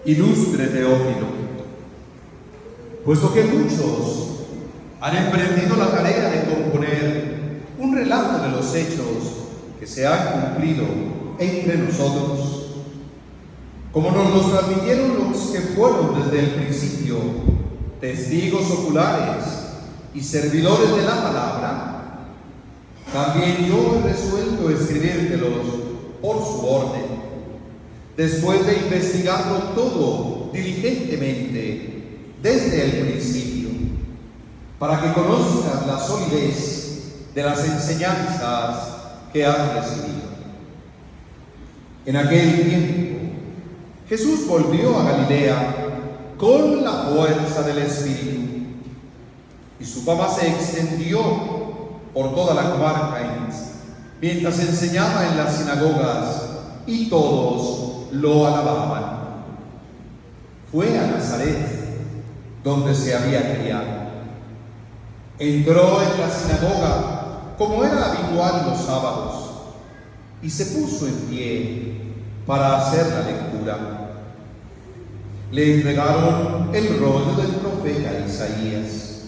Ilustre Teófilo, puesto que muchos han emprendido la tarea de componer un relato de los hechos que se han cumplido entre nosotros, como nos los transmitieron los que fueron desde el principio testigos oculares y servidores de la palabra, también yo he resuelto escribírtelos por su orden, después de investigarlo todo diligentemente desde el principio, para que conozcas la solidez de las enseñanzas que has recibido. En aquel tiempo, Jesús volvió a Galilea con la fuerza del Espíritu, y su fama se extendió por toda la comarca mientras enseñaba en las sinagogas, y todos lo alababan. Fue a Nazaret, donde se había criado. Entró en la sinagoga, como era habitual los sábados, y se puso en pie para hacer la lectura. Le entregaron el rollo del profeta Isaías,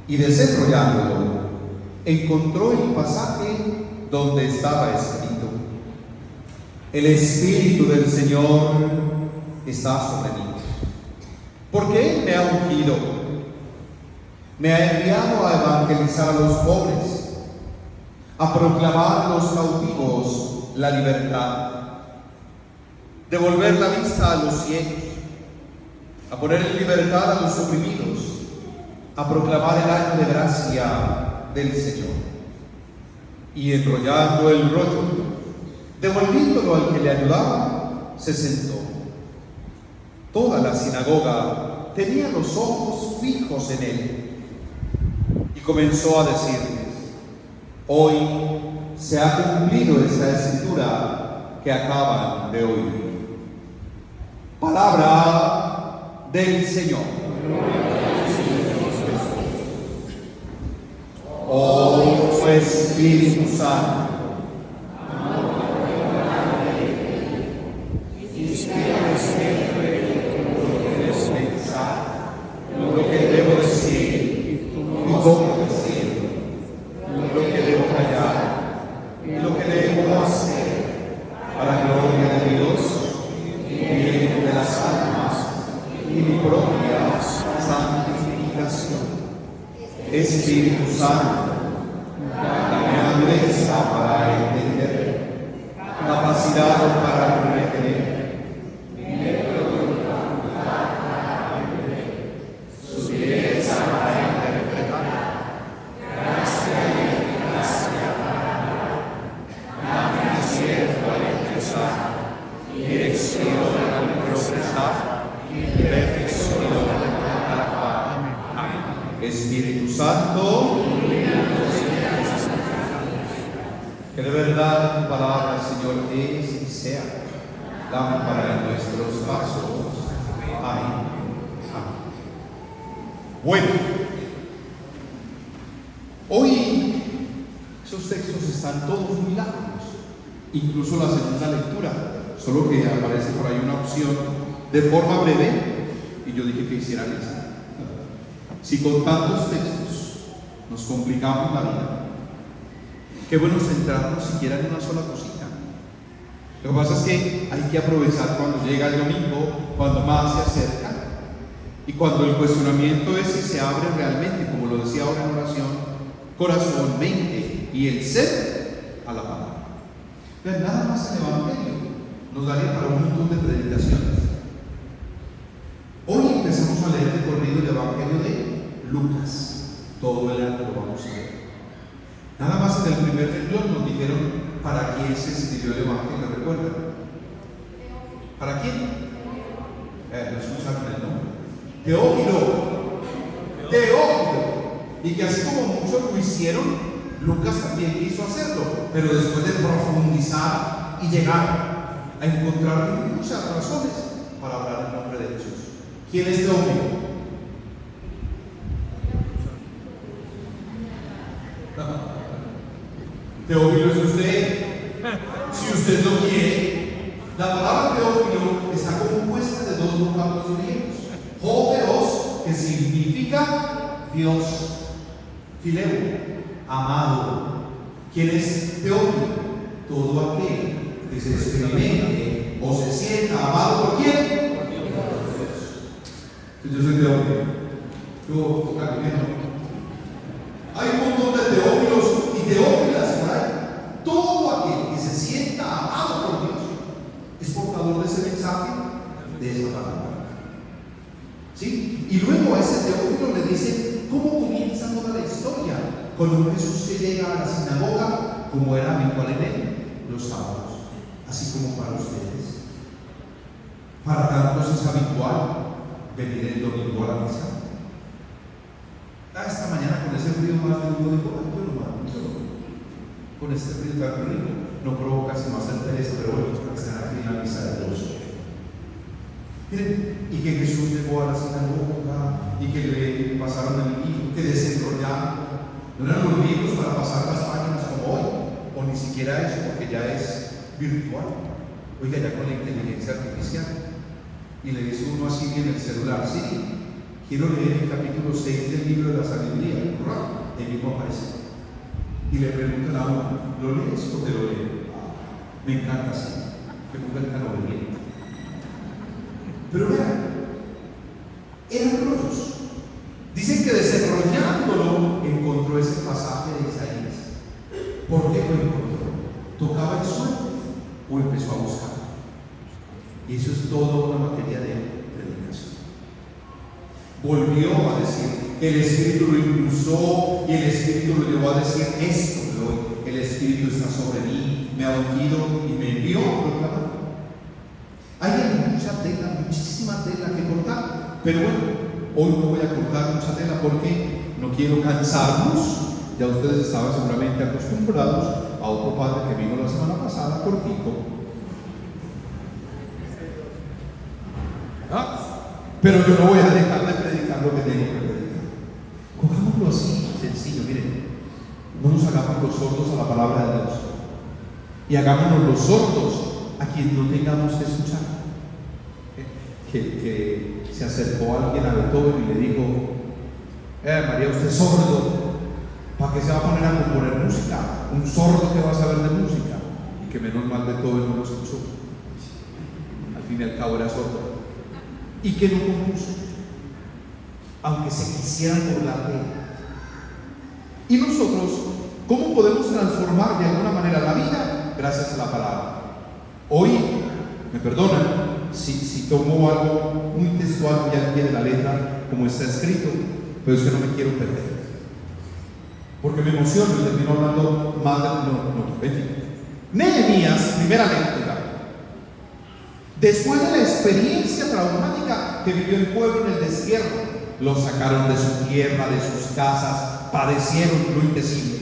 y desenrollándolo, encontró el pasaje donde estaba escrito: el Espíritu del Señor está sobre mí, porque Él me ha ungido, me ha enviado a evangelizar a los pobres, a proclamar a los cautivos la libertad, devolver la vista a los ciegos, a poner en libertad a los oprimidos, a proclamar el año de gracia del Señor. Y enrollando el rollo, devolviéndolo al que le ayudaba, se sentó. Toda la sinagoga tenía los ojos fijos en él, y comenzó a decirles: hoy se ha cumplido esta escritura que acaban de oír. Palabra del Señor. Oh Espíritu Santo, lo que debo decir y cómo decirlo, lo que debo callar y lo que debo hacer, para gloria de Dios y bien de las almas y mi propia santificación. Espíritu Santo, dame agudeza para entender, capacidad para retener, Espíritu Santo, que de verdad tu palabra, Señor, es y sea lámpara en nuestros pasos. Amén. Amén. Bueno, hoy esos textos están todos muy largos, incluso la segunda lectura, solo que aparece por ahí una opción de forma breve, y yo dije que hicieran esa. Si con tantos textos nos complicamos la vida, qué bueno centrarnos siquiera en una sola cosita. Lo que pasa es que hay que aprovechar cuando llega el domingo, cuando más se acerca, y cuando el cuestionamiento es si se abre realmente, como lo decía ahora en oración, corazón, mente y el ser a la palabra. Pero nada más el Evangelio nos daría para un montón de predicaciones. Hoy empezamos a leer de corrido el Evangelio de Lucas, todo el año lo vamos a ver. Nada más en el primer renglón nos dijeron para quién se escribió el Evangelio, ¿recuerdan? ¿Para quién? No escucharon el nombre. Teófilo. Y que así como muchos lo hicieron, Lucas también quiso hacerlo, pero después de profundizar y llegar a encontrar muchas razones para hablar en nombre de Jesús. ¿Quién es Teófilo? Teófilo es usted. Si usted lo quiere, la palabra Teófilo está compuesta de dos segundo capítulo de los griegos. Joveos, que significa Dios. Fileo, amado. ¿Quién es Teófilo? Todo aquel que se experimente o se sienta amado por quién? Por Dios. Yo soy Teófilo. Yo, hay un montón de Teófilos y Teófilas por ahí. Todo aquel que se sienta amado por Dios es portador de ese mensaje, de esa palabra. ¿Sí? Y luego a ese Teófilo le dice cómo comienza toda la historia con un Jesús que llega a la sinagoga como era habitual en él los sábados, así como para ustedes. Para tantos es habitual venir el domingo a la misa. Esta mañana con ese frío más de uno dijo, con este frío tan rico, no provoca sino hacer pereza, pero bueno, para estar aquí en la misa de Dios. Miren, y que Jesús llegó a la sinagoga y que le pasaron el libro, que desenrollaron. No eran los libros para pasar las páginas como hoy, o ni siquiera eso, porque ya es virtual. Oiga, ya con la inteligencia artificial. Y le dice uno así en el celular, sí, quiero leer el capítulo 6 del libro de la sabiduría. El mismo aparece. Y le preguntan a uno, ¿lo lees o te lo leo? Me encanta así, que ponga el canal bien. Pero vean, eran rollos. Dicen que desenrollándolo encontró ese pasaje de Isaías. ¿Por qué lo encontró? ¿Tocaba el suelo o empezó a buscar? Y eso es toda una materia de predicación. Volvió a decir, el Espíritu lo impulsó y el Espíritu lo llevó a decir esto de hoy. El Espíritu está sobre mí, me ha ungido y me envió a proclamar. Hay mucha tela, muchísima tela que cortar, pero bueno, hoy no voy a cortar mucha tela porque no quiero cansarnos. Ya ustedes estaban seguramente acostumbrados a otro padre que vino la semana pasada, cortico. Pero yo no voy a dejar de predicar lo que tengo que predicar. Cojámoslo así, sencillo, miren. No nos hagamos los sordos a la palabra de Dios. Y hagámonos los sordos a quien no tengamos que escuchar. Que se acercó alguien a Beethoven y le dijo, María, usted es sordo, ¿para qué se va a poner a componer música? Un sordo que va a saber de música. Y que menos mal Beethoven no lo escuchó. Al fin y al cabo era sordo. Y que no compuso, aunque se quisieran burlar de él. Y nosotros, ¿cómo podemos transformar de alguna manera la vida? Gracias a la palabra. Hoy, me perdonan si tomo algo muy textual, muy al pie de la letra, como está escrito, pero es que no me quiero perder, porque me emociono y termino hablando más de Nehemías, primera lectura. Después de la experiencia traumática que vivió el pueblo en el destierro, los sacaron de su tierra, de sus casas, padecieron lo indecible.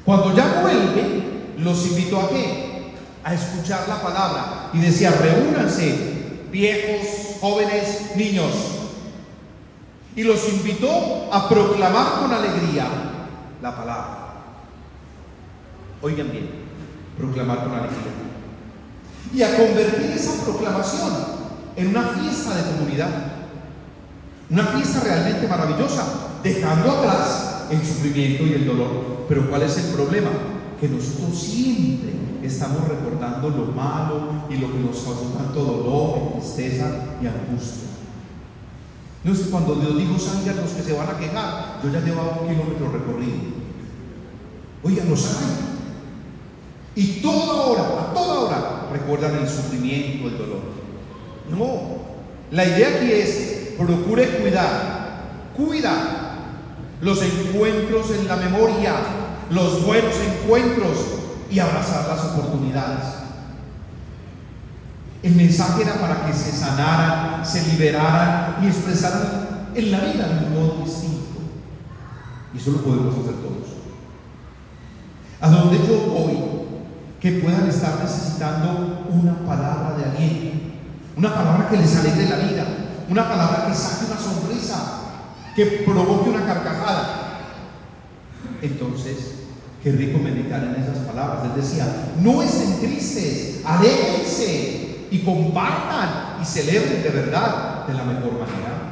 Cuando ya vuelve, los invitó a ¿qué? A escuchar la palabra. Y decía, reúnanse, viejos, jóvenes, niños. Y los invitó a proclamar con alegría la palabra. Oigan bien, proclamar con alegría. Y a convertir esa proclamación en una fiesta de comunidad, una fiesta realmente maravillosa, dejando atrás el sufrimiento y el dolor. Pero ¿cuál es el problema? Que nosotros siempre estamos recordando lo malo y lo que nos causó tanto dolor, tristeza y angustia. No es que cuando Dios dijo salgan los que se van a quejar, yo ya llevaba 1 kilómetro recorrido. Oigan, los hay. Y a toda hora recuerdan el sufrimiento, el dolor. No, la idea aquí es procure cuidar los encuentros en la memoria, los buenos encuentros y abrazar las oportunidades. El mensaje era para que se sanaran, se liberaran y expresaran en la vida de un modo distinto. Y eso lo podemos hacer todos. A donde yo voy, que puedan estar necesitando una palabra de aliento, una palabra que les alegre la vida, una palabra que saque una sonrisa, que provoque una carcajada. Entonces, qué rico meditar en esas palabras. Él decía, no estén tristes, alégrense. ¿Y compartan y celebren de verdad de la mejor manera.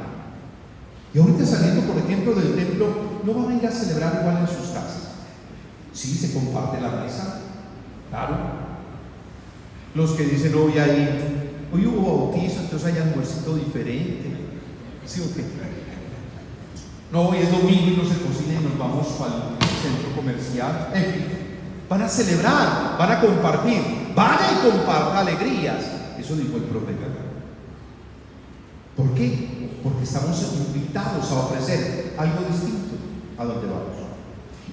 Y ahorita saliendo, por ejemplo, del templo, no van a ir a celebrar igual en sus casas. Sí, se comparte la mesa, claro. Los que dicen hoy hubo bautizo, entonces hay almuercito diferente. ¿Sí o qué? No, hoy es domingo y no se cocina y nos vamos al centro comercial. En fin, van a celebrar, van a compartir. Vaya y comparta alegrías. Eso dijo el profeta. ¿Por qué? Porque estamos invitados a ofrecer algo distinto a donde vamos.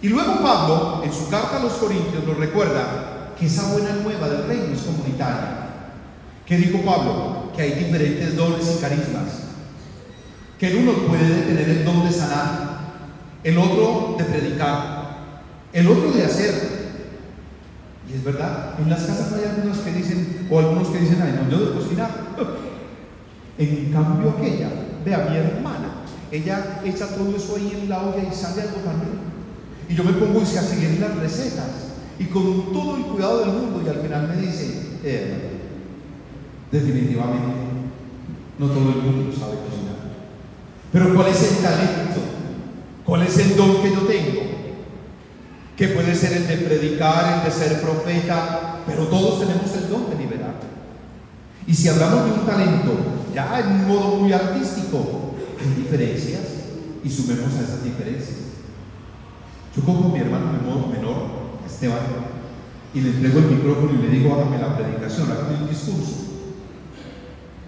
Y luego Pablo, en su carta a los Corintios, nos recuerda que esa buena nueva del reino es comunitaria. ¿Qué dijo Pablo? Que hay diferentes dones y carismas. Que el uno puede tener el don de sanar, el otro de predicar, el otro de hacer. Y es verdad, en las casas no hay algunos que dicen, o algunos que dicen, ay, no, yo de cocinar. En cambio aquella, vea, mi hermana, ella echa todo eso ahí en la olla y sale algo tan rico. Y yo me pongo a seguir las recetas, y con todo el cuidado del mundo, y al final me dice, definitivamente, no todo el mundo sabe cocinar. Pero ¿cuál es el talento? ¿Cuál es el don que yo tengo? Que puede ser el de predicar, el de ser profeta, pero todos tenemos el don de liberar. Y si hablamos de un talento, ya en un modo muy artístico, hay diferencias, y sumemos a esas diferencias. Yo cojo a mi hermano menor, Esteban, y le entrego el micrófono y le digo, hágame la predicación, hágame el discurso.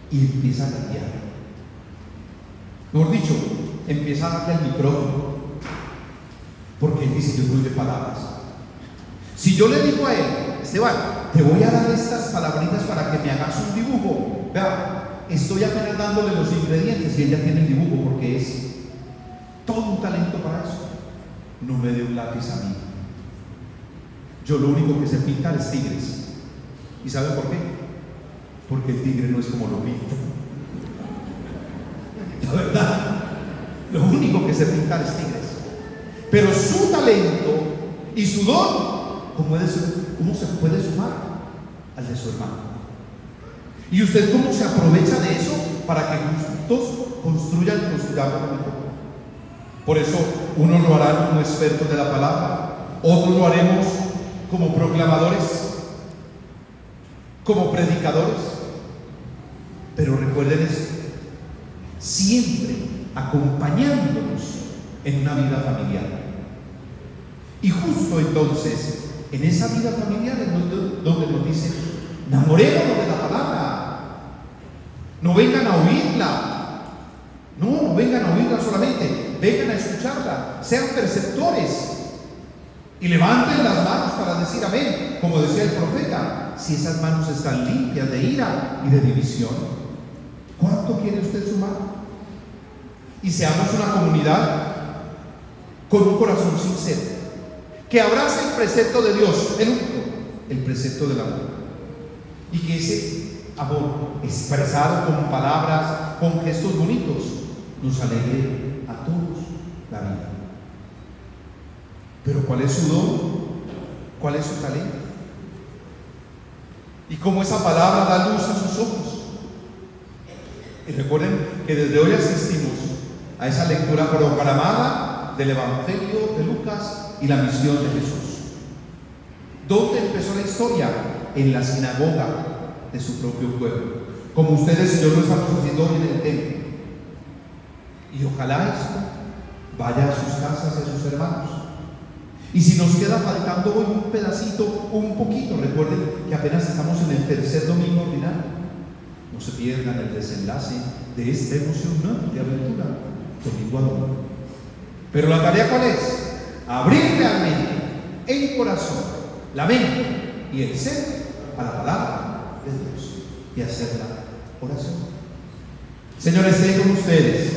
Y empieza a cambiar. Mejor dicho, empieza a darle el micrófono, porque él dice, yo soy de palabras. Si yo le digo a él, Esteban, te voy a dar estas palabritas para que me hagas un dibujo, vea, estoy apenas dándole los ingredientes y ella tiene el dibujo, porque es todo un talento para eso. No me dé un lápiz a mí. Yo lo único que sé pintar es tigres. ¿Y sabe por qué? Porque el tigre no es como lo pinta. La verdad, lo único que sé pintar es tigres. Pero su talento y su don, ¿cómo se puede sumar al de su hermano? ¿Y usted cómo se aprovecha de eso para que juntos construyan y construyamos lo mejor? Por eso, unos lo harán como expertos de la palabra, otros lo haremos como proclamadores, como predicadores. Pero recuerden esto, siempre acompañándonos en una vida familiar. Y justo entonces, en esa vida familiar es donde nos dicen, enamorémonos de la palabra, no vengan a oírla, no vengan a oírla solamente, vengan a escucharla, sean perceptores y levanten las manos para decir amén, como decía el profeta, si esas manos están limpias de ira y de división. ¿Cuánto quiere usted sumar? Y seamos una comunidad con un corazón sincero, que abrace el precepto de Dios, el único, el precepto del amor, y que ese amor expresado con palabras, con gestos bonitos, nos alegre a todos la vida. Pero ¿cuál es su don? ¿Cuál es su talento? Y cómo esa palabra da luz a sus ojos. Y recuerden que desde hoy asistimos a esa lectura programada del Evangelio de Lucas y la misión de Jesús. ¿Dónde empezó la historia? En la sinagoga de su propio pueblo, como ustedes y yo lo estamos haciendo hoy en el templo. Y ojalá esto vaya a sus casas y a sus hermanos. Y si nos queda faltando hoy un pedacito o un poquito, recuerden que apenas estamos en el tercer domingo ordinario. No se pierdan el desenlace de esta emocionante aventura, domingo a domingo. Pero la tarea, ¿cuál es? Abrir realmente el corazón, la mente y el ser a la palabra de Dios y hacer la oración. Señor, esté con ustedes.